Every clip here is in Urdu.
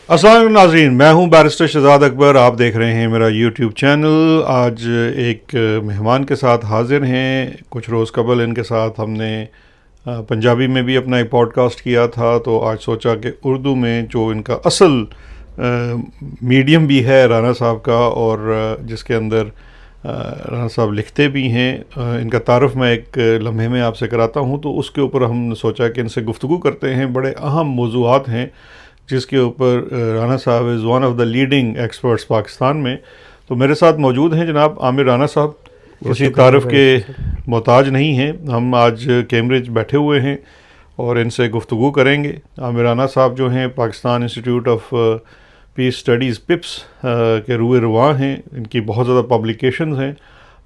السلام علیکم ناظرین، میں ہوں بیرسٹر شہزاد اکبر. آپ دیکھ رہے ہیں میرا یوٹیوب چینل. آج ایک مہمان کے ساتھ حاضر ہیں. کچھ روز قبل ان کے ساتھ ہم نے پنجابی میں بھی اپنا ایک پوڈ کاسٹ کیا تھا، تو آج سوچا کہ اردو میں جو ان کا اصل میڈیم بھی ہے رانا صاحب کا، اور جس کے اندر رانا صاحب لکھتے بھی ہیں، ان کا تعارف میں ایک لمحے میں آپ سے کراتا ہوں. تو اس کے اوپر ہم نے سوچا کہ ان سے گفتگو کرتے ہیں. بڑے اہم موضوعات ہیں جس کے اوپر رانا صاحب is one of the leading experts Pakistan میں. تو میرے ساتھ موجود ہیں جناب عامر رانا صاحب. کسی تعارف کے محتاج نہیں ہیں. ہم آج کیمبرج بیٹھے ہوئے ہیں اور ان سے گفتگو کریں گے. عامر رانا صاحب جو ہیں Pakistan Institute of Peace Studies PIPS کے روئے رواں ہیں. ان کی بہت زیادہ پبلیکیشنز ہیں.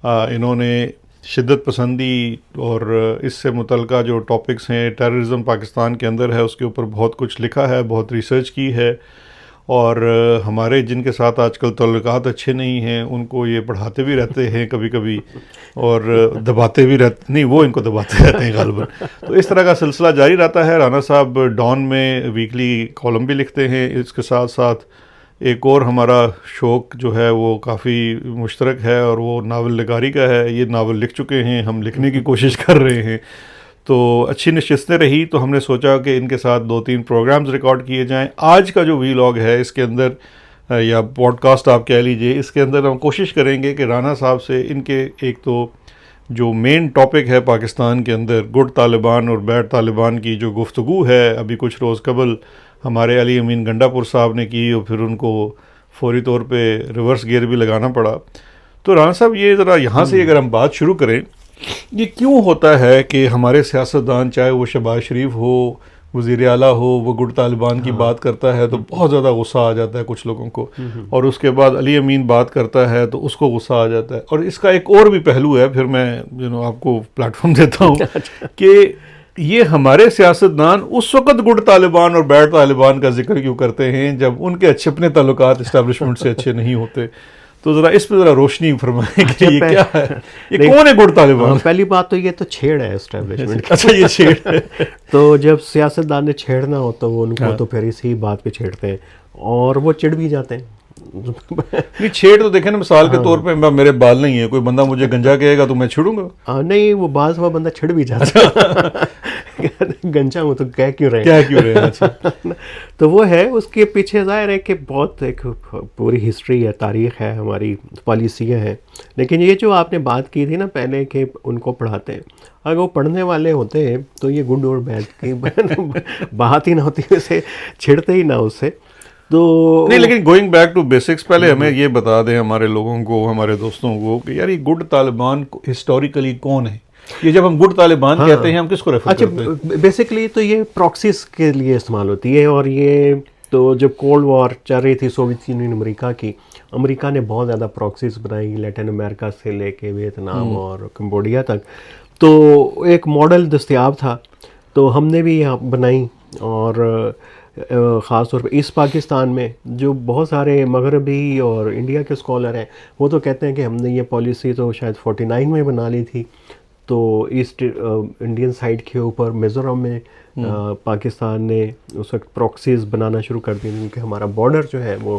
انہوں نے شدت پسندی اور اس سے متعلقہ جو ٹاپکس ہیں، ٹیررزم پاکستان کے اندر ہے، اس کے اوپر بہت کچھ لکھا ہے، بہت ریسرچ کی ہے. اور ہمارے جن کے ساتھ آج کل تعلقات اچھے نہیں ہیں ان کو یہ پڑھاتے بھی رہتے ہیں کبھی کبھی، اور دباتے بھی رہتے، نہیں وہ ان کو دباتے رہتے ہیں غالباً. تو اس طرح کا سلسلہ جاری رہتا ہے. رانا صاحب ڈان میں ویکلی کالم بھی لکھتے ہیں. اس کے ساتھ ساتھ ایک اور ہمارا شوق جو ہے وہ کافی مشترک ہے، اور وہ ناول نگاری کا ہے. یہ ناول لکھ چکے ہیں، ہم لکھنے کی کوشش کر رہے ہیں. تو اچھی نشستیں رہی تو ہم نے سوچا کہ ان کے ساتھ 2-3 پروگرامز ریکارڈ کیے جائیں. آج کا جو ویلاگ ہے اس کے اندر، یا پوڈ کاسٹ آپ کہہ لیجئے، اس کے اندر ہم کوشش کریں گے کہ رانا صاحب سے ان کے ایک تو جو مین ٹاپک ہے پاکستان کے اندر گڈ طالبان اور بیڈ طالبان کی جو گفتگو ہے، ابھی کچھ روز قبل ہمارے علی امین گنڈا پور صاحب نے کی، اور پھر ان کو فوری طور پہ ریورس گیئر بھی لگانا پڑا. تو رانا صاحب یہ ذرا یہاں سے اگر ہم بات شروع کریں، یہ کیوں ہوتا ہے کہ ہمارے سیاستدان، چاہے وہ شہباز شریف ہو، وزیر اعلیٰ ہو، وہ گڈ طالبان کی بات کرتا ہے تو بہت زیادہ غصہ آ جاتا ہے کچھ لوگوں کو، اور اس کے بعد علی امین بات کرتا ہے تو اس کو غصہ آ جاتا ہے. اور اس کا ایک اور بھی پہلو ہے، پھر میں آپ کو پلیٹ فارم دیتا ہوں کہ یہ ہمارے سیاستدان اس وقت گڈ طالبان اور بیڈ طالبان کا ذکر کیوں کرتے ہیں جب ان کے اپنے تعلقات اسٹیبلشمنٹ سے اچھے نہیں ہوتے. تو ذرا اس پہ ذرا روشنی فرمائیں کہ یہ کیا ہے، یہ کون ہے گڈ طالبان؟ پہلی بات تو یہ تو چھیڑ ہے اسٹیبلشمنٹ. اچھا، یہ چھیڑ ہے. تو جب سیاستدان نے چھیڑنا ہو تو وہ ان کو تو پھر اسی بات پہ چھیڑتے ہیں، اور وہ چڑ بھی جاتے ہیں. نہیں، چھیڑ تو دیکھیں نا، مثال کے طور پہ میرے بال نہیں ہیں، کوئی بندہ مجھے گنجا کہے گا تو میں چھڑوں گا. نہیں، وہ بعض وہ بندہ چھڑ بھی جاتا ہے. گنجا ہوں تو کہہ کیوں رہے ہیں. تو وہ ہے، اس کے پیچھے ظاہر ہے کہ بہت ایک پوری ہسٹری ہے، تاریخ ہے، ہماری پالیسیاں ہیں. لیکن یہ جو آپ نے بات کی تھی نا پہلے کہ ان کو پڑھاتے ہیں، اگر وہ پڑھنے والے ہوتے ہیں تو یہ گڈ اور بیڈ کی بات ہی نہ ہوتی، اسے چھڑتے ہی نہ اس سے. تو نہیں، لیکن گوئنگ بیک ٹو بیسکس، پہلے ہمیں یہ بتا دیں ہمارے لوگوں کو، ہمارے دوستوں کو، کہ یار یہ گڈ طالبان ہسٹوریکلی کون ہے؟ یہ جب ہم گڈ طالبان کہتے ہیں ہم کس کو ریفر کرتے ہیں؟ اچھا، بیسکلی تو یہ پراکسیز کے لیے استعمال ہوتی ہے. اور یہ تو جب کولڈ وار چل رہی تھی سوویت یونین امریکہ کی، امریکہ نے بہت زیادہ پراکسیز بنائی لیٹن امریکہ سے لے کے ویتنام اور کمبوڈیا تک. تو ایک ماڈل دستیاب تھا تو ہم نے بھی یہاں بنائی. اور خاص طور پہ ایسٹ پاکستان میں جو بہت سارے مغربی اور انڈیا کے اسکالر ہیں، وہ تو کہتے ہیں کہ ہم نے یہ پالیسی تو شاید 49 میں بنا لی تھی. تو ایسٹ انڈین سائڈ کے اوپر میزورم میں پاکستان نے اس وقت پراکسیز بنانا شروع کر دی، کیونکہ ہمارا بارڈر جو ہے وہ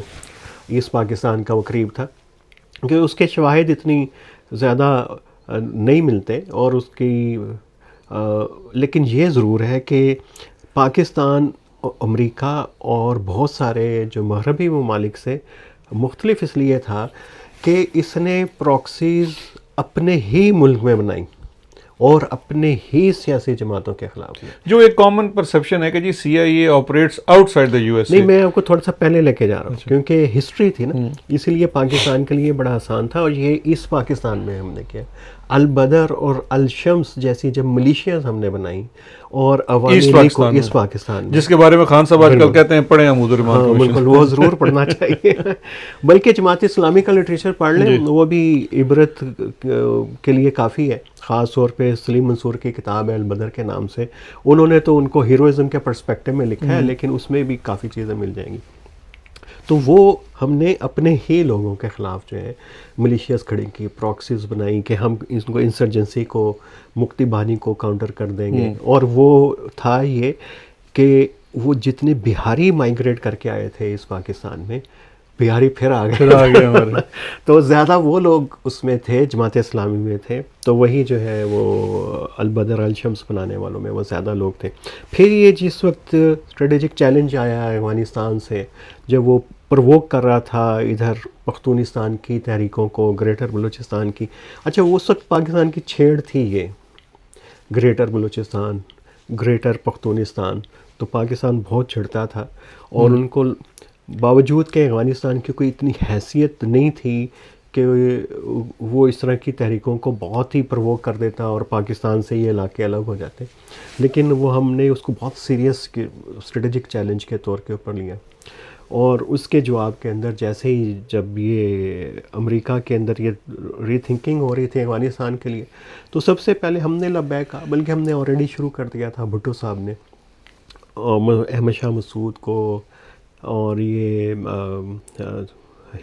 ایسٹ پاکستان کا وہ قریب تھا، کہ اس کے شواہد اتنی زیادہ نہیں ملتے. اور اس کی لیکن یہ ضرور ہے کہ پاکستان امریکہ اور بہت سارے جو مغربی ممالک سے مختلف اس لیے تھا کہ اس نے پراکسیز اپنے ہی ملک میں بنائی اور اپنے ہی سیاسی جماعتوں کے خلاف. جو ایک کامن پرسیپشن ہے کہ جی C I A operates outside the U S. نہیں، میں آپ کو تھوڑا سا پہلے لے کے جا رہا ہوں کیونکہ ہسٹری تھی نا، اسی لیے پاکستان کے لیے بڑا آسان تھا. اور یہ ایسٹ پاکستان میں ہم نے کیا، البدر اور الشمس جیسی جب ملیشیاز ہم نے بنائیں، اور عوامی لیگ کو ایسٹ پاکستان، جس کے بارے میں خان صاحب آج کل کہتے ہیں پڑھیں عمود الرحمان. بالکل، وہ ضرور پڑھنا چاہیے. بلکہ جماعت اسلامی کا لٹریچر پڑھ لیں، وہ بھی عبرت کے لیے کافی ہے. خاص طور پہ سلیم منصور کی کتاب ہے البدر کے نام سے. انہوں نے تو ان کو ہیروئزم کے پرسپیکٹو میں لکھا ہے، لیکن اس میں بھی کافی چیزیں مل جائیں گی. تو وہ ہم نے اپنے ہی لوگوں کے خلاف جو ہے ملیشیاز کھڑی کی، پراکسیز بنائی کہ ہم اس کو انسرجنسی کو، مکتی بانی کو کاؤنٹر کر دیں گے. اور وہ تھا یہ کہ وہ جتنے بہاری مائگریٹ کر کے آئے تھے اس پاکستان میں، بہاری پھر آ پھر آ گئے ہمارے. تو زیادہ وہ لوگ اس میں تھے، جماعت اسلامی میں تھے، تو وہی جو ہے وہ البدر الشمس بنانے والوں میں وہ زیادہ لوگ تھے. پھر یہ جس وقت اسٹریٹجک چیلنج آیا افغانستان سے، جب وہ پرووک کر رہا تھا ادھر پختونستان کی تحریکوں کو، گریٹر بلوچستان کی، اچھا اس وقت پاکستان کی چھیڑ تھی یہ گریٹر بلوچستان، گریٹر پختونستان، تو پاکستان بہت چھڑتا تھا، اور ان کو باوجود کہ افغانستان کی کوئی اتنی حیثیت نہیں تھی کہ وہ اس طرح کی تحریکوں کو بہت ہی پرووک کر دیتا اور پاکستان سے یہ علاقے الگ ہو جاتے، لیکن وہ ہم نے اس کو بہت سیریس اسٹریٹجک چیلنج کے طور کے اوپر لیا. اور اس کے جواب کے اندر جیسے ہی جب یہ امریکہ کے اندر یہ ری تھنکنگ ہو رہی تھی افغانستان کے لیے، تو سب سے پہلے ہم نے لبیک کہا، بلکہ ہم نے آلریڈی شروع کر دیا تھا. بھٹو صاحب نے احمد شاہ مسعود کو اور یہ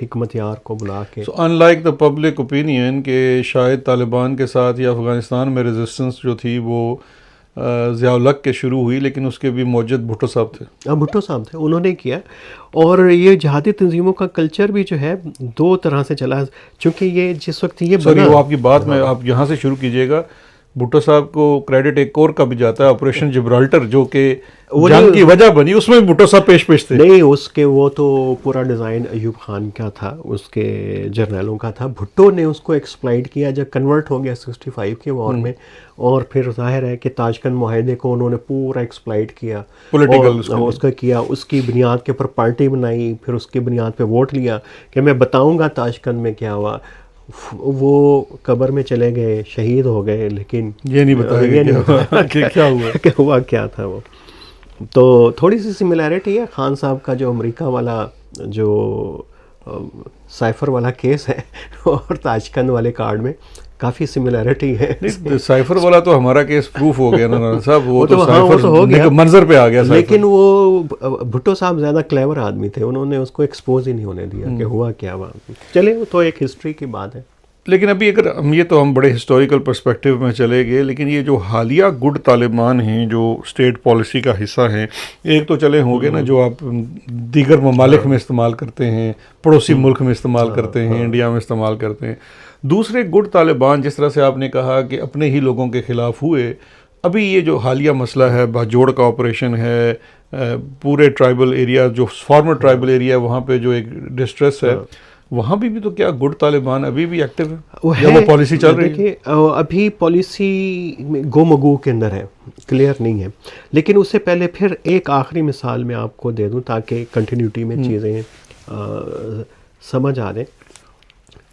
حکمت یار کو بلا کے. So in like the public opinion کہ شاید طالبان کے ساتھ یا افغانستان میں ریزسٹنس جو تھی وہ ضیاء الحق کے شروع ہوئی، لیکن اس کے بھی موجد بھٹو صاحب تھے. بھٹو صاحب تھے، انہوں نے کیا. اور یہ جہادی تنظیموں کا کلچر بھی جو ہے دو طرح سے چلا، چونکہ یہ جس وقت یہ سوری، وہ آپ کی بات میں آپ یہاں سے شروع کیجیے گا. بھٹو صاحب کو کریڈٹ ایک اور کا بھی جاتا ہے، آپریشن جبرالٹر، جو کہ جنگ کی وجہ بنی، اس میں بھٹو صاحب پیش تھے. نہیں، اس کے وہ تو پورا ڈیزائن ایوب خان کا تھا، اس کے جرنیلوں کا تھا. بھٹو نے اس کو ایکسپلائٹ کیا جب کنورٹ ہو گیا 65 کے وار میں، اور پھر ظاہر ہے کہ تاشکند معاہدے کو انہوں نے پورا ایکسپلائٹ کیا، پولیٹیکل اس کا کیا، اس کی بنیاد کے اوپر پارٹی بنائی، پھر اس کی بنیاد پہ ووٹ لیا کہ میں بتاؤں گا تاشکند میں کیا ہوا. وہ قبر میں چلے گئے، شہید ہو گئے، لیکن یہ نہیں بتایا کہ کیا ہوا، کہ ہوا کیا تھا. وہ تو تھوڑی سی سملیرٹی ہے خان صاحب کا جو امریکہ والا جو سائفر والا کیس ہے اور تاشکند والے کارڈ میں کافی سملیرٹی ہے. سائفر والا تو ہمارا کیس پروف ہو گیا نا صاحب، وہ تو سائفر ہو گیا، منظر پہ آ گیا. لیکن وہ بھٹو صاحب زیادہ کلیور آدمی تھے، انہوں نے اس کو ایکسپوز ہی نہیں ہونے دیا کہ ہوا کیا ہوا. چلے وہ تو ایک ہسٹری کی بات ہے. لیکن ابھی اگر ہم بڑے ہسٹوریکل پرسپیکٹیو میں چلے گئے، لیکن یہ جو حالیہ گڈ طالبان ہیں جو اسٹیٹ پالیسی کا حصہ ہیں، ایک تو چلے ہوں گے نا جو آپ دیگر ممالک میں استعمال کرتے ہیں، پڑوسی ملک میں استعمال کرتے ہیں، انڈیا میں استعمال کرتے ہیں. دوسرے گڈ طالبان جس طرح سے آپ نے کہا کہ اپنے ہی لوگوں کے خلاف ہوئے. ابھی یہ جو حالیہ مسئلہ ہے، باجوڑ کا آپریشن ہے، پورے ٹرائبل ایریا جو فارمر ٹرائبل ایریا وہاں پہ جو ایک ڈسٹریس ہے، وہاں بھی تو کیا گڈ طالبان ابھی بھی ایکٹیو ہے یا وہ پالیسی چل رہی ہے؟ دیکھیے ابھی پالیسی گو مگو کے اندر ہے، کلیئر نہیں ہے. لیکن اس سے پہلے پھر ایک آخری مثال میں آپ کو دے دوں تاکہ کنٹینیوٹی میں چیزیں سمجھ آ دیں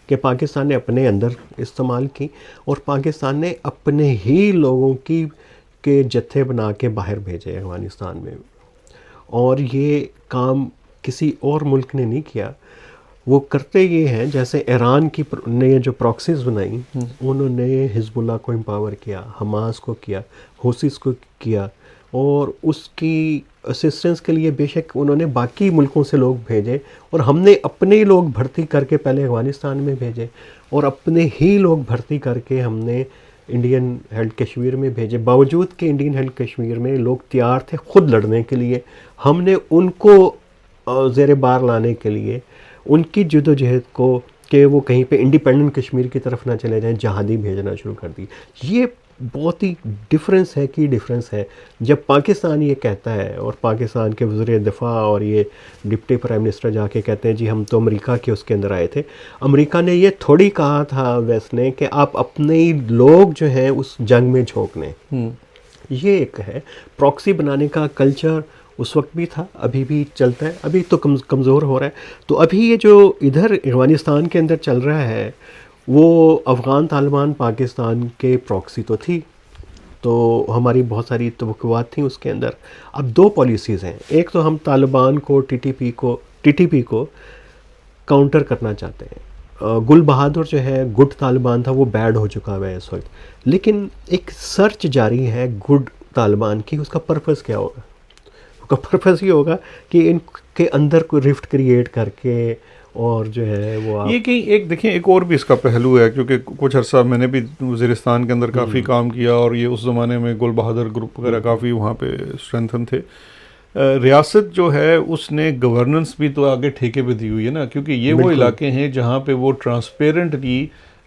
کہ پاکستان نے اپنے اندر استعمال کی، اور پاکستان نے اپنے ہی لوگوں کے جتھے بنا کے باہر بھیجے افغانستان میں. اور یہ کام کسی اور ملک نے نہیں کیا. وہ کرتے یہ ہیں جیسے ایران نے جو پراکسیز بنائی، انہوں نے حزب اللہ کو امپاور کیا، حماس کو کیا، حوثیز کو کیا، اور اس کی اسسٹنس کے لیے بے شک انہوں نے باقی ملکوں سے لوگ بھیجے، اور ہم نے اپنے ہی لوگ بھرتی کر کے پہلے افغانستان میں بھیجے، اور اپنے ہی لوگ بھرتی کر کے ہم نے انڈین ہیلڈ کشمیر میں بھیجے. باوجود کہ انڈین ہیلڈ کشمیر میں لوگ تیار تھے خود لڑنے کے لیے، ہم نے ان کو زیر بار لانے کے لیے ان کی جدوجہد کو کہ وہ کہیں پہ انڈیپینڈنٹ کشمیر کی طرف نہ چلے جائیں، جہادی بھیجنا شروع کر دی. یہ بہت ہی ڈفرینس ہے جب پاکستان یہ کہتا ہے، اور پاکستان کے وزیر دفاع اور یہ ڈپٹی پرائم منسٹر جا کے کہتے ہیں جی ہم تو امریکہ کے اس کے اندر آئے تھے. امریکہ نے یہ تھوڑی کہا تھا ویسٹ نے کہ آپ اپنے ہی لوگ جو ہیں اس جنگ میں جھونک لیں. یہ ایک ہے پراکسی بنانے کا کلچر، اس وقت بھی تھا، ابھی بھی چلتا ہے، ابھی تو کمزور ہو رہا ہے. تو ابھی یہ جو ادھر افغانستان کے اندر چل رہا ہے وہ افغان طالبان پاکستان کے پراکسی تو تھی، تو ہماری بہت ساری توقعات تھیں اس کے اندر. اب دو پالیسیز ہیں، ایک تو ہم طالبان کو ٹی ٹی پی کو کاؤنٹر کرنا چاہتے ہیں. گل بہادر جو ہے گڈ طالبان تھا، وہ بیڈ ہو چکا ہوا ہے اس وقت، لیکن ایک سرچ جاری ہے گڈ طالبان کی. اس کا پرپس کیا ہوگا؟ کا پرپس یہ ہوگا کہ ان کے اندر کوئی رفٹ کریٹ کر کے، اور جو ہے وہ یہ کہ ایک دیکھیں ایک اور بھی اس کا پہلو ہے، کیونکہ کچھ عرصہ میں نے بھی وزیرستان کے اندر کافی کام کیا، اور یہ اس زمانے میں گل بہادر گروپ وغیرہ کافی وہاں پہ اسٹرینتھن تھے. ریاست جو ہے اس نے گورننس بھی تو آگے ٹھیکے پہ دی ہوئی ہے نا، کیونکہ یہ وہ علاقے ہیں جہاں پہ وہ ٹرانسپیرنٹلی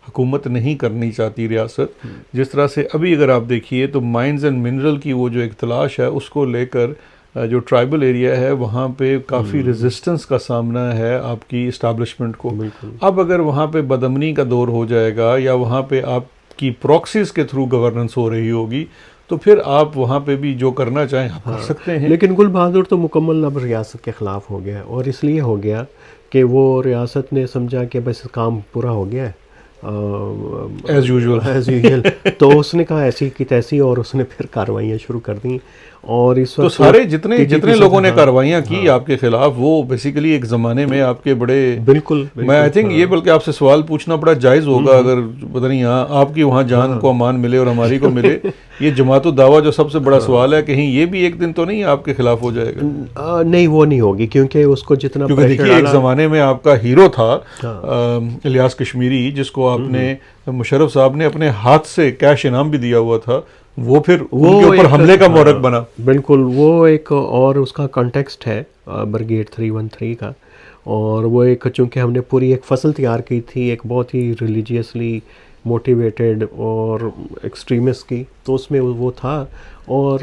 حکومت نہیں کرنی چاہتی ریاست. جس طرح سے ابھی اگر آپ دیکھیے تو مائنز اینڈ منرل کی وہ جو ایک تلاش ہے اس کو لے کر جو ٹرائبل ایریا ہے وہاں پہ کافی ریزسٹنس کا سامنا ہے آپ کی اسٹیبلشمنٹ کو. اب اگر وہاں پہ بدامنی کا دور ہو جائے گا یا وہاں پہ آپ کی پراکسیز کے تھرو گورننس ہو رہی ہوگی تو پھر آپ وہاں پہ بھی جو کرنا چاہیں آپ کر سکتے ہیں. لیکن گل بہادر تو مکمل اب ریاست کے خلاف ہو گیا، اور اس لیے ہو گیا کہ وہ ریاست نے سمجھا کہ بس کام پورا ہو گیا ہے ایز یوزول، تو اس نے کہا ایسی کی تیسی، اور اس نے پھر کارروائیاں شروع کر دیں. اور اس تو وقت سارے جتنے لوگوں نے کارروائیاں کی آپ کے خلاف وہ بیسیکلی ایک زمانے میں آپ کے بڑے بالکل میں آئی تھنک یہ بلکہ آپ سے سوال پوچھنا بڑا جائز ہوگا اگر پتہ نہیں ہاں آپ کی وہاں جان کو امان ملے اور ہماری کو ملے. یہ جماعت الدعویٰ جو سب سے بڑا سوال ہے، کہیں یہ بھی ایک دن تو نہیں آپ کے خلاف ہو جائے گا؟ نہیں، وہ نہیں ہوگی، کیونکہ اس کو جتنا کیونکہ دیکھیے ایک زمانے میں آپ کا ہیرو تھا الیاس کشمیری، جس کو آپ نے مشرف صاحب نے اپنے ہاتھ سے کیش انعام بھی دیا ہوا تھا، وہ پھر ان کے اوپر حملے کا محرک بنا. بالکل، وہ ایک اور اس کا کانٹیکسٹ ہے برگیڈ 313 کا، اور وہ ایک چونکہ ہم نے پوری ایک فصل تیار کی تھی ایک بہت ہی ریلیجیسلی موٹیویٹڈ اور ایکسٹریمسٹ کی، تو اس میں وہ تھا، اور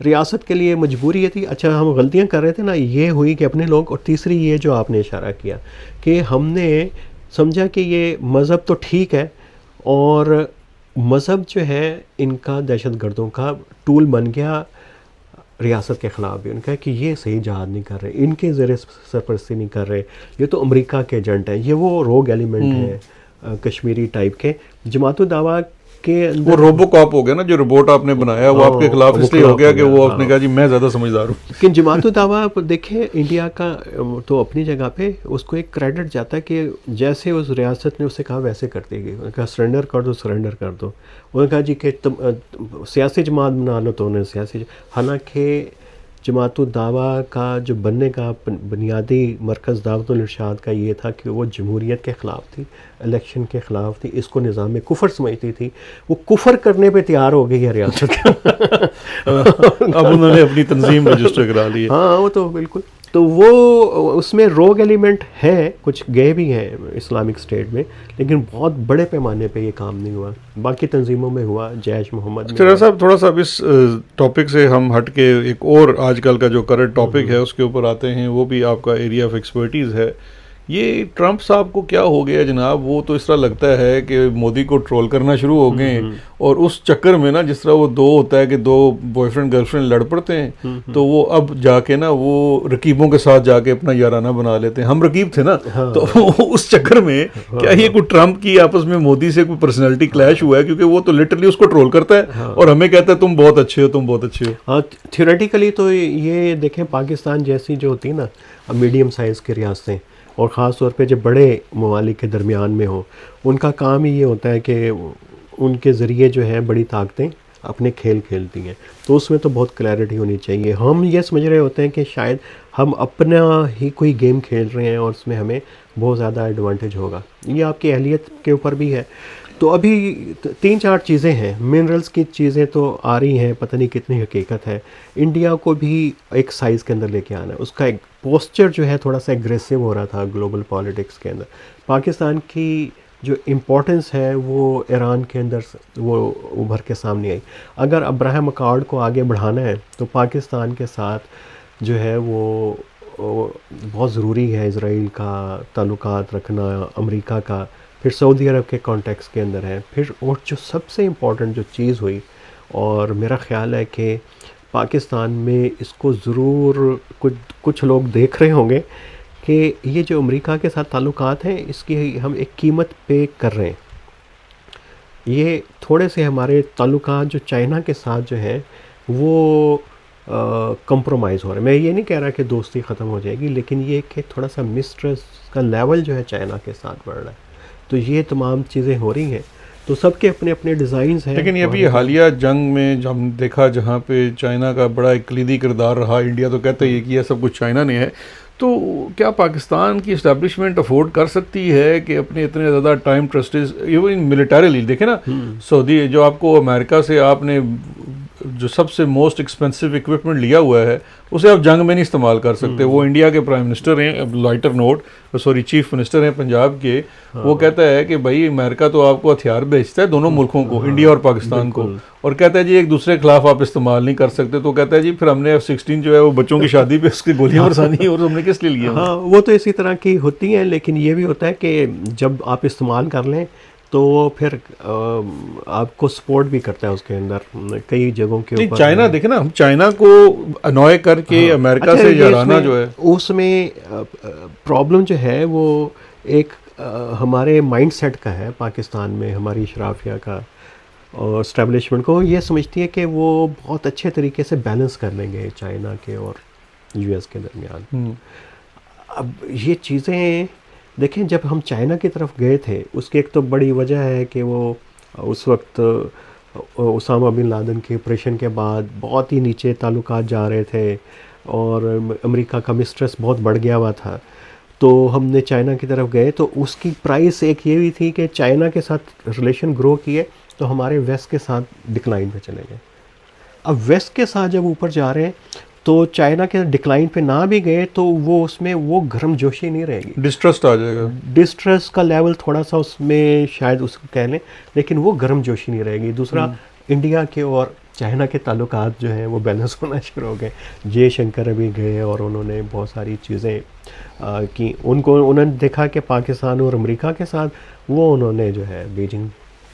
ریاست کے لیے مجبوری یہ تھی. اچھا ہم غلطیاں کر رہے تھے نا، یہ ہوئی کہ اپنے لوگ، اور تیسری یہ جو آپ نے اشارہ کیا کہ ہم نے سمجھا کہ یہ مذہب تو ٹھیک ہے، اور مذہب جو ہے ان کا دہشت گردوں کا ٹول بن گیا ریاست کے خلاف بھی. ان کا کہ یہ صحیح جہاد نہیں کر رہے، ان کے زیر سرپرستی نہیں کر رہے، یہ تو امریکہ کے ایجنٹ ہیں، یہ وہ روگ ایلیمنٹ ہیں کشمیری ٹائپ کے. جماعت الدعویٰ کے وہ روبو کاپ ہو گیا نا، جو روبوٹ آپ نے بنایا وہ آپ کے خلاف اس لیے ہو گیا کہ وہ آپ نے کہا جی میں زیادہ سمجھدار ہوں. لیکن جماعت الدعویٰ دیکھیں انڈیا کا تو اپنی جگہ پہ اس کو ایک کریڈٹ جاتا ہے کہ جیسے اس ریاست نے اسے کہا ویسے کرتی گئی. انہوں نے کہا سرنڈر کر دو، سرنڈر کر دو. انہوں نے کہا جی کہ تم سیاسی جماعت بنا لو، تو انہوں نے سیاسی حالانکہ جماعت الدعویٰ کا جو بننے کا بنیادی مرکز دعوت الارشاد کا یہ تھا کہ وہ جمہوریت کے خلاف تھی، الیکشن کے خلاف تھی، اس کو نظام میں کفر سمجھتی تھی. وہ کفر کرنے پہ تیار ہو گئی ہے ریاست. اب انہوں نے اپنی تنظیم رجسٹر کرا لی ہے. ہاں وہ تو بالکل، تو وہ اس میں روگ ایلیمنٹ ہے، کچھ گئے بھی ہیں اسلامک اسٹیٹ میں، لیکن بہت بڑے پیمانے پہ یہ کام نہیں ہوا. باقی تنظیموں میں ہوا، جیش محمد میں. چرا صاحب تھوڑا سا اب اس ٹاپک سے ہم ہٹ کے ایک اور آج کل کا جو کرنٹ ٹاپک ہے اس کے اوپر آتے ہیں، وہ بھی آپ کا ایریا آف ایکسپرٹیز ہے. یہ ٹرمپ صاحب کو کیا ہو گیا جناب؟ وہ تو اس طرح لگتا ہے کہ مودی کو ٹرول کرنا شروع ہو گئے ہیں، اور اس چکر میں نا جس طرح وہ دو ہوتا ہے کہ دو بوائے فرینڈ گرل فرینڈ لڑ پڑتے ہیں، تو وہ اب جا کے نا وہ رقیبوں کے ساتھ جا کے اپنا یارانہ بنا لیتے ہیں. ہم رقیب تھے نا، تو اس چکر میں کیا یہ کوئی ٹرمپ کی آپس میں مودی سے کوئی پرسنالٹی کلیش ہوا ہے؟ کیونکہ وہ تو لٹرلی اس کو ٹرول کرتا ہے اور ہمیں کہتا ہے تم بہت اچھے ہو، تم بہت اچھے ہو. ہاں تھیوریٹیکلی تو یہ دیکھیں پاکستان جیسی جو ہوتی ہے نا میڈیم سائز کی ریاستیں، اور خاص طور پہ جو بڑے ممالک کے درمیان میں ہوں، ان کا کام ہی یہ ہوتا ہے کہ ان کے ذریعے جو ہے بڑی طاقتیں اپنے کھیل کھیلتی ہیں. تو اس میں تو بہت کلیئرٹی ہونی چاہیے. ہم یہ سمجھ رہے ہوتے ہیں کہ شاید ہم اپنا ہی کوئی گیم کھیل رہے ہیں اور اس میں ہمیں بہت زیادہ ایڈوانٹیج ہوگا. یہ آپ کی اہلیت کے اوپر بھی ہے. تو ابھی 3-4 چیزیں ہیں. منرلز کی چیزیں تو آ رہی ہیں، پتہ نہیں کتنی حقیقت ہے. انڈیا کو بھی ایک سائز کے اندر لے کے آنا ہے. اس کا ایک پوسچر جو ہے تھوڑا سا ایگریسو ہو رہا تھا گلوبل پالیٹکس کے اندر. پاکستان کی جو امپورٹنس ہے وہ ایران کے اندر وہ ابھر کے سامنے آئی. اگر ابراہیم اکارڈ کو آگے بڑھانا ہے تو پاکستان کے ساتھ جو ہے وہ بہت ضروری ہے اسرائیل کا تعلقات رکھنا، امریکہ کا، پھر سعودی عرب کے کانٹیکس کے اندر ہے. پھر اور جو سب سے امپورٹنٹ جو چیز ہوئی، اور میرا خیال ہے کہ پاکستان میں اس کو ضرور کچھ لوگ دیکھ رہے ہوں گے کہ یہ جو امریکہ کے ساتھ تعلقات ہیں اس کی ہم ایک قیمت پے کر رہے ہیں. یہ تھوڑے سے ہمارے تعلقات جو چائنا کے ساتھ جو ہیں وہ کمپرومائز ہو رہے ہیں. میں یہ نہیں کہہ رہا کہ دوستی ختم ہو جائے گی، لیکن یہ کہ تھوڑا سا مسٹرسٹ کا لیول جو ہے چائنا کے ساتھ بڑھ رہا ہے. تو یہ تمام چیزیں ہو رہی ہیں. تو سب کے اپنے اپنے ڈیزائنز ہیں. لیکن یہ بھی حالیہ جنگ میں ہم دیکھا جہاں پہ چائنا کا بڑا ایک کلیدی کردار رہا. انڈیا تو کہتا ہے یہ کیا سب کچھ چائنا نے ہے. تو کیا پاکستان کی اسٹیبلشمنٹ افورڈ کر سکتی ہے کہ اپنے اتنے زیادہ ٹائم ٹرسٹز ایون ملیٹریلی دیکھیں نا، سعودی جو آپ کو امریکہ سے آپ نے جو سب سے موسٹ ایکسپینسو اکوپمنٹ لیا ہوا ہے اسے آپ جنگ میں نہیں استعمال کر سکتے. وہ انڈیا کے پرائم منسٹر ہیں, لائٹر نوٹ چیف منسٹر ہیں پنجاب کے, وہ کہتا ہے کہ بھائی امریکہ تو آپ کو ہتھیار بھیجتا ہے دونوں ملکوں کو, انڈیا اور پاکستان کو, اور کہتا ہے جی ایک دوسرے کے خلاف آپ استعمال نہیں کر سکتے. تو کہتا ہے جی پھر ہم نے F-16 جو ہے وہ بچوں کی شادی پہ اس کی گولیاں برسانی اور ہم نے کس لیے لیا؟ ہاں وہ تو اسی طرح کی ہوتی ہیں, لیکن یہ بھی ہوتا ہے کہ جب آپ استعمال کر لیں تو پھر آپ کو سپورٹ بھی کرتا ہے اس کے اندر کئی جگہوں کے اوپر. چائنا دیکھیں نا, ہم چائنا کو انوائے کر کے امریکہ سے یارانہ جو ہے اس میں پرابلم جو ہے وہ ایک ہمارے مائنڈ سیٹ کا ہے پاکستان میں, ہماری اشرافیہ کا اور اسٹیبلشمنٹ کو یہ سمجھتی ہے کہ وہ بہت اچھے طریقے سے بیلنس کر لیں گے چائنا کے اور US کے درمیان. اب یہ چیزیں دیکھیں, جب ہم چائنا کی طرف گئے تھے اس کی ایک تو بڑی وجہ ہے کہ وہ اس وقت اسامہ بن لادن کے آپریشن کے بعد بہت ہی نیچے تعلقات جا رہے تھے اور امریکہ کا مسٹریس بہت بڑھ گیا ہوا تھا. تو ہم نے چائنا کی طرف گئے تو اس کی پرائس ایک یہ بھی تھی کہ چائنا کے ساتھ ریلیشن گرو کیے تو ہمارے ویسٹ کے ساتھ ڈکلائن پہ چلے گئے. اب ویسٹ کے ساتھ جب اوپر جا رہے ہیں تو چائنا کے ڈکلائن پہ نہ بھی گئے تو وہ اس میں وہ گرم جوشی نہیں رہے گی, ڈسٹرسٹ آ جائے گا, ڈسٹریس کا لیول تھوڑا سا اس میں شاید اس کو کہہ لیں, لیکن وہ گرم جوشی نہیں رہے گی. دوسرا انڈیا کے اور چائنا کے تعلقات جو ہیں وہ بیلنس ہونا شروع ہو گئے. جے شنکر ابھی گئے اور انہوں نے بہت ساری چیزیں کی, انہوں نے دیکھا کہ پاکستان اور امریکہ کے ساتھ وہ انہوں نے جو ہے بیجنگ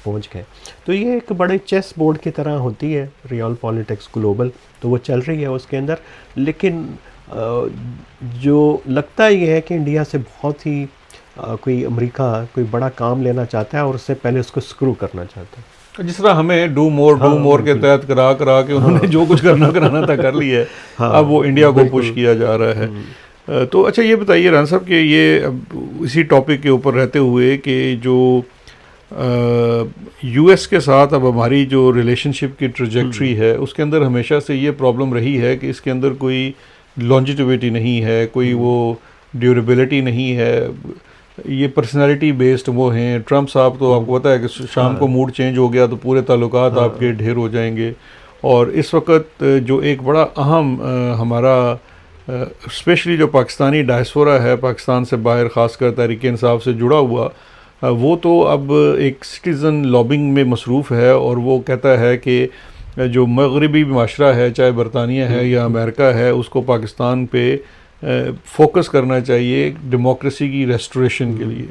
پہنچ گئے. تو یہ ایک بڑے چیس بورڈ کی طرح ہوتی ہے ریئل پالیٹکس گلوبل, تو وہ چل رہی ہے اس کے اندر. لیکن جو لگتا یہ ہے کہ انڈیا سے بہت ہی کوئی امریکہ کوئی بڑا کام لینا چاہتا ہے اور اس سے پہلے اس کو سکرو کرنا چاہتا ہے, جس طرح ہمیں ڈو مور کے تحت کرا کے انہوں نے جو کچھ کرانا تھا کر لیا ہے, اب وہ انڈیا کو پش کیا جا رہا ہے. تو اچھا یہ بتائیے ران صاحب کہ یہ اسی ٹاپک کے اوپر رہتے ہوئے کہ جو US کے ساتھ اب ہماری جو ریلیشن شپ کی ٹریجیکٹری ہے اس کے اندر ہمیشہ سے یہ پرابلم رہی ہے کہ اس کے اندر کوئی لانجیٹیوٹی نہیں ہے, کوئی وہ ڈیوریبلٹی نہیں ہے, یہ پرسنالٹی بیسڈ وہ ہیں. ٹرمپ صاحب تو آپ کو پتہ ہے کہ شام کو موڈ چینج ہو گیا تو پورے تعلقات آپ کے ڈھیر ہو جائیں گے. اور اس وقت جو ایک بڑا اہم ہمارا اسپیشلی جو پاکستانی ڈائسپورا ہے پاکستان سے باہر, خاص کر تحریک انصاف سے جڑا ہوا, وہ تو اب ایک سٹیزن لابنگ میں مصروف ہے, اور وہ کہتا ہے کہ جو مغربی معاشرہ ہے چاہے برطانیہ ہے یا امریکہ ہے اس کو پاکستان پہ فوکس کرنا چاہیے ڈیموکریسی کی ریسٹوریشن کے لیے.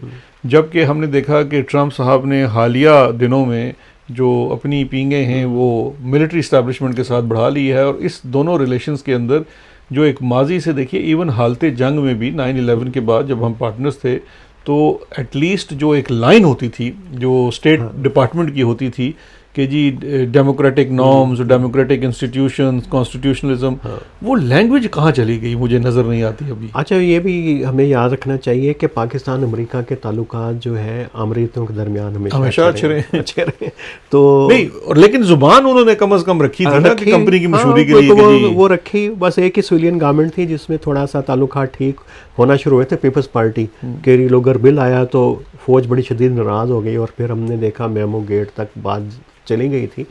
جبکہ ہم نے دیکھا کہ ٹرمپ صاحب نے حالیہ دنوں میں جو اپنی پینگیں ہیں وہ ملٹری اسٹیبلشمنٹ کے ساتھ بڑھا لی ہے, اور اس دونوں ریلیشنز کے اندر جو ایک ماضی سے دیکھیے ایون حالت جنگ میں بھی 9/11 کے بعد جب ہم پارٹنرز تھے تو ایٹ لیسٹ جو ایک لائن ہوتی تھی جو اسٹیٹ ڈپارٹمنٹ کی ہوتی تھی کہ جی democratic norms, democratic institutions, constitutionalism, وہ لینگویج کہاں چلی گئی مجھے نظر نہیں آتی ابھی. اچھا یہ بھی ہمیں یاد رکھنا چاہیے کہ پاکستان امریکہ کے تعلقات جو ہے آمریتوں کے درمیان ہمیشہ اچھے رہے تو نہیں, لیکن زبان انہوں نے کم از کم رکھی تھی نا کہ کمپنی کی مشہوری کے لیے وہ رکھی. بس ایک ہی سویلین گورنمنٹ تھی جس میں تھوڑا سا تعلقات ٹھیک ہونا شروع ہوئے تھے. Peoples Party Kerry Lugar bill آیا تو فوج بڑی شدید ناراض ہو گئی اور پھر ہم نے دیکھا میمو گیٹ تک بات چلی گئی تھی.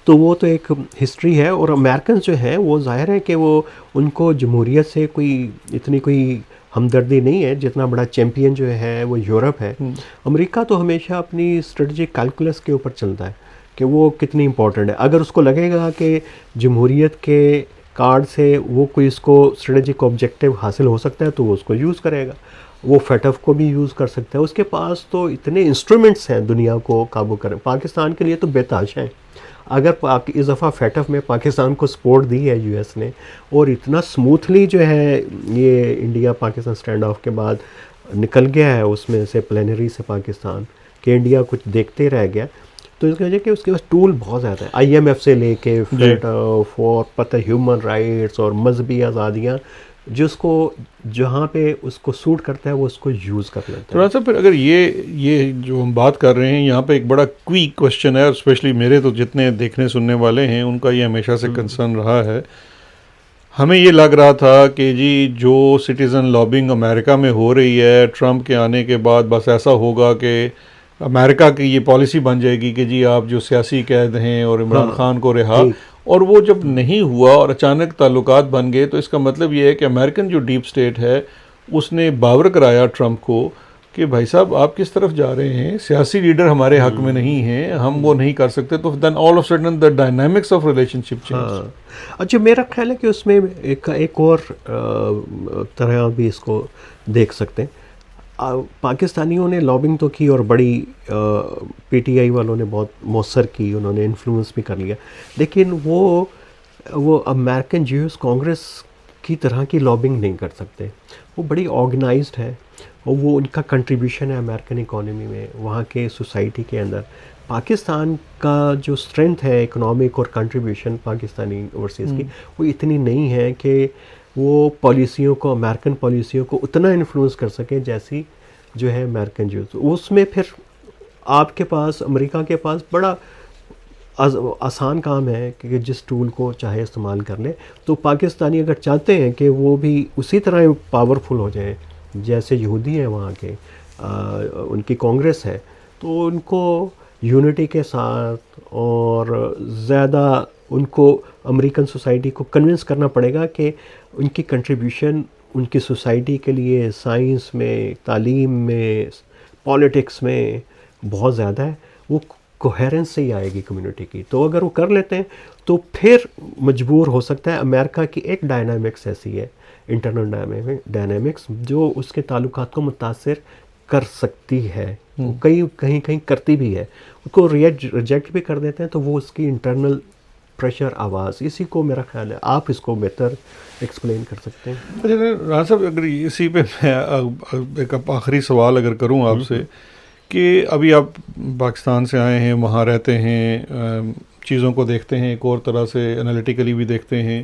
تو وہ تو ایک ہسٹری ہے. اور امریکنز جو ہیں وہ ظاہر ہے کہ وہ ان کو جمہوریت سے کوئی اتنی کوئی ہمدردی نہیں ہے جتنا بڑا چیمپئن جو ہے وہ یورپ ہے. امریکہ تو ہمیشہ اپنی اسٹریٹجک کیلکولس کے اوپر چلتا ہے کہ وہ کتنی امپورٹنٹ ہے. اگر اس کو لگے گا کہ جمہوریت کے کارڈ سے وہ کوئی اس کو اسٹریٹجک آبجیکٹیو حاصل ہو سکتا ہے تو وہ اس کو یوز کرے گا. وہ فیٹف کو بھی یوز کر سکتا ہے. اس کے پاس تو اتنے انسٹرومنٹس ہیں دنیا کو قابو کریں. پاکستان کے لیے تو بے تحاشا ہیں. اگر اس دفعہ فیٹف میں پاکستان کو سپورٹ دی ہے US نے, اور اتنا سموتھلی جو ہے یہ انڈیا پاکستان سٹینڈ آف کے بعد نکل گیا ہے اس میں سے پلینری سے پاکستان کہ انڈیا کچھ دیکھتے رہ گیا, تو اس کی وجہ کہ اس کے پاس ٹول بہت زیادہ ہے. IMF سے لے کے فیٹف اور پتہ ہیومن رائٹس اور مذہبی آزادیاں جس کو جہاں پہ اس کو سوٹ کرتا ہے وہ اس کو یوز کر لیتا ہے. تھوڑا سا پھر اگر یہ جو ہم بات کر رہے ہیں یہاں پہ ایک بڑا کوئک کوشچن ہے, اور اسپیشلی میرے تو جتنے دیکھنے سننے والے ہیں ان کا یہ ہمیشہ سے کنسرن رہا ہے. ہمیں یہ لگ رہا تھا کہ جی جو سٹیزن لابنگ امریکہ میں ہو رہی ہے ٹرمپ کے آنے کے بعد بس ایسا ہوگا کہ امریکہ کی یہ پالیسی بن جائے گی کہ جی آپ جو سیاسی قید ہیں اور عمران خان کو رہا, اور وہ جب نہیں ہوا اور اچانک تعلقات بن گئے تو اس کا مطلب یہ ہے کہ امریکن جو ڈیپ اسٹیٹ ہے اس نے باور کرایا ٹرمپ کو کہ بھائی صاحب آپ کس طرف جا رہے ہیں, سیاسی لیڈر ہمارے حق میں نہیں ہیں, ہم وہ نہیں کر سکتے. تو then all of sudden the dynamics of relationship change. اچھا میرا خیال ہے کہ اس میں ایک اور طرح بھی اس کو دیکھ سکتے ہیں. پاکستانیوں نے لابنگ تو کی اور بڑی پی ٹی آئی والوں نے بہت مؤثر کی, انہوں نے انفلوئنس بھی کر لیا, لیکن وہ امریکن جیوز کانگریس کی طرح کی لابنگ نہیں کر سکتے. وہ بڑی آرگنائزڈ ہے اور وہ ان کا کنٹریبیوشن ہے امریکن اکانومی میں, وہاں کے سوسائٹی کے اندر. پاکستان کا جو اسٹرینتھ ہے اکنامک اور کنٹریبیوشن پاکستانی اوورسیز کی, وہ اتنی نہیں ہے کہ وہ پالیسیوں کو, امریکن پالیسیوں کو اتنا انفلوئنس کر سکیں جیسی جو ہے امریکن جیوز. اس میں پھر آپ کے پاس, امریکہ کے پاس بڑا آسان کام ہے کہ جس ٹول کو چاہے استعمال کر لیں. تو پاکستانی اگر چاہتے ہیں کہ وہ بھی اسی طرح پاورفل ہو جائیں جیسے یہودی ہیں وہاں کے, ان کی کانگریس ہے, تو ان کو یونٹی کے ساتھ اور زیادہ ان کو امریکن سوسائٹی کو کنونس کرنا پڑے گا کہ ان کی کنٹریبیوشن ان کی سوسائٹی کے لیے سائنس میں, تعلیم میں, پالیٹکس میں بہت زیادہ ہے. وہ کوہیرنس سے ہی آئے گی کمیونٹی کی. تو اگر وہ کر لیتے ہیں تو پھر مجبور ہو سکتا ہے. امریکہ کی ایک ڈائنامکس ایسی ہے, انٹرنل ڈائنامکس, جو اس کے تعلقات کو متاثر کر سکتی ہے, کہیں کرتی بھی ہے. اس کو ریجیکٹ بھی کر دیتے ہیں تو وہ اس کی انٹرنل پریشر آواز, اسی کو میرا خیال ہے آپ اس کو بہتر ایکسپلین کر سکتے ہیں. اچھا رانا صاحب, اگر اسی پہ میں ایک آخری سوال اگر کروں آپ سے کہ ابھی آپ پاکستان سے آئے ہیں, وہاں رہتے ہیں, چیزوں کو دیکھتے ہیں, ایک اور طرح سے انالیٹیکلی بھی دیکھتے ہیں.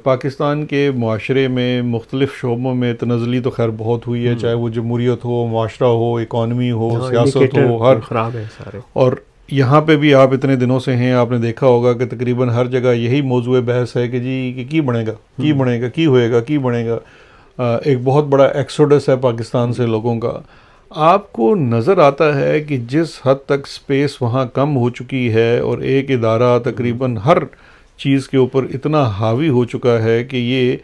پاکستان کے معاشرے میں مختلف شعبوں میں تنزلی تو خیر بہت ہوئی ہے, چاہے وہ جمہوریت ہو, معاشرہ ہو, اکانومی ہو, سیاست ہو, ہر خراب ہے سارے. اور یہاں پہ بھی آپ اتنے دنوں سے ہیں, آپ نے دیکھا ہوگا کہ تقریباً ہر جگہ یہی موضوع بحث ہے کہ جی کہ کی بنے گا, کی بنے گا, کی ہوئے گا, کی بنے گا. ایک بہت بڑا ایکسوڈس ہے پاکستان سے لوگوں کا. آپ کو نظر آتا ہے کہ جس حد تک سپیس وہاں کم ہو چکی ہے اور ایک ادارہ تقریباً ہر چیز کے اوپر اتنا حاوی ہو چکا ہے کہ یہ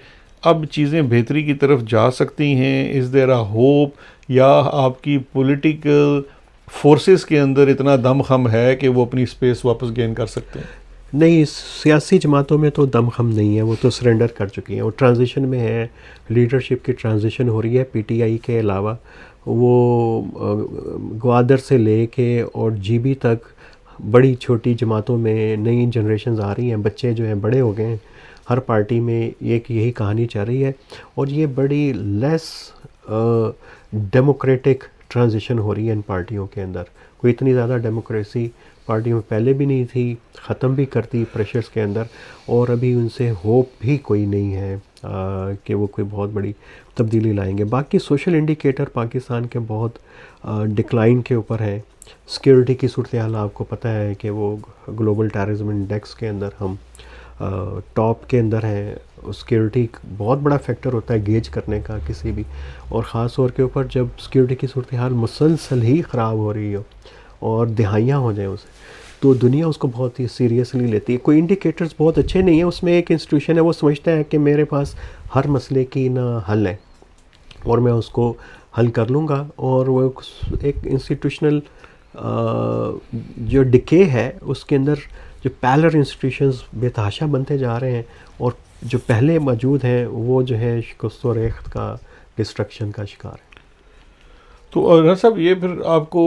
اب چیزیں بہتری کی طرف جا سکتی ہیں, از دیر اے ہوپ, یا آپ کی پولیٹیکل فورسز کے اندر اتنا دم خم ہے کہ وہ اپنی سپیس واپس گین کر سکتے ہیں؟ نہیں, سیاسی جماعتوں میں تو دم خم نہیں ہے, وہ تو سرنڈر کر چکی ہیں, وہ ٹرانزیشن میں ہے, لیڈرشپ کی ٹرانزیشن ہو رہی ہے. پی ٹی آئی کے علاوہ وہ گوادر سے لے کے اور جی بی تک بڑی چھوٹی جماعتوں میں نئی جنریشنز آ رہی ہیں, بچے جو ہیں بڑے ہو گئے ہیں, ہر پارٹی میں یہی کہانی چل رہی ہے. اور یہ بڑی لیس ڈیموکریٹک ٹرانزیشن ہو رہی ہے ان پارٹیوں کے اندر. کوئی اتنی زیادہ ڈیموکریسی پارٹیوں میں پہلے بھی نہیں تھی, ختم بھی کرتی پریشرز کے اندر, اور ابھی ان سے ہوپ بھی کوئی نہیں ہے کہ وہ کوئی بہت بڑی تبدیلی لائیں گے. باقی سوشل انڈیکیٹر پاکستان کے بہت ڈکلائن کے اوپر ہیں. سیکیورٹی کی صورتحال آپ کو پتہ ہے کہ وہ گلوبل ٹیررزم انڈیکس کے اندر ہم ٹاپ کے اندر ہیں. سیکیورٹی بہت بڑا فیکٹر ہوتا ہے گیج کرنے کا کسی بھی, اور خاص طور کے اوپر جب سیکیورٹی کی صورتحال مسلسل ہی خراب ہو رہی ہو اور دہائیاں ہو جائیں اسے, تو دنیا اس کو بہت ہی سیریسلی لیتی ہے. کوئی انڈیکیٹرز بہت اچھے نہیں ہیں. اس میں ایک انسٹیٹیوشن ہے, وہ سمجھتا ہے کہ میرے پاس ہر مسئلے کی نہ حل ہے اور میں اس کو حل کر لوں گا, اور وہ ایک انسٹیٹیوشنل جو ڈکے ہے اس کے اندر جو پیرلل انسٹیٹیوشنز بے تحاشا بنتے جا رہے ہیں, اور جو پہلے موجود ہیں وہ جو ہے شکست و ریخت کا, ڈسٹرکشن کا شکار ہے. تو رانا صاحب, یہ پھر آپ کو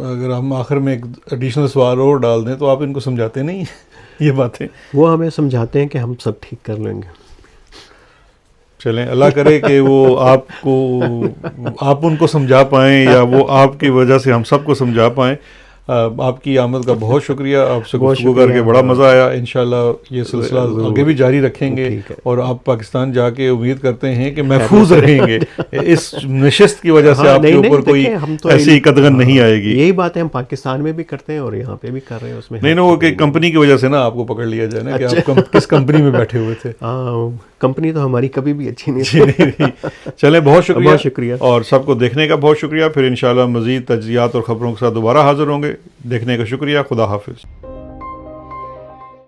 اگر ہم آخر میں ایک ایڈیشنل سوال اور ڈال دیں تو آپ ان کو سمجھاتے نہیں یہ باتیں؟ وہ ہمیں سمجھاتے ہیں کہ ہم سب ٹھیک کر لیں گے. چلیں, اللہ کرے کہ وہ آپ ان کو سمجھا پائیں, یا وہ آپ کی وجہ سے ہم سب کو سمجھا پائیں. آپ کی آمد کا بہت شکریہ, آپ سے گفتگو کر کے بڑا مزہ آیا. انشاءاللہ یہ سلسلہ آگے بھی جاری رکھیں گے, اور آپ پاکستان جا کے امید کرتے ہیں کہ محفوظ رہیں گے. اس نشست کی وجہ سے آپ کے اوپر کوئی ایسی قدغن نہیں آئے گی. یہی بات ہے ہم پاکستان میں بھی کرتے ہیں اور یہاں پہ بھی کر رہے ہیں. اس میں نہیں, وہ کہ کمپنی کی وجہ سے نا آپ کو پکڑ لیا جائے نا کہ آپ کس کمپنی میں بیٹھے ہوئے تھے. کمپنی تو ہماری کبھی بھی اچھی نہیں. چلیں, بہت شکریہ, اور سب کو دیکھنے کا بہت شکریہ. پھر انشاءاللہ مزید تجزیات اور خبروں کے ساتھ دوبارہ حاضر ہوں گے. دیکھنے کا شکریہ. خدا حافظ.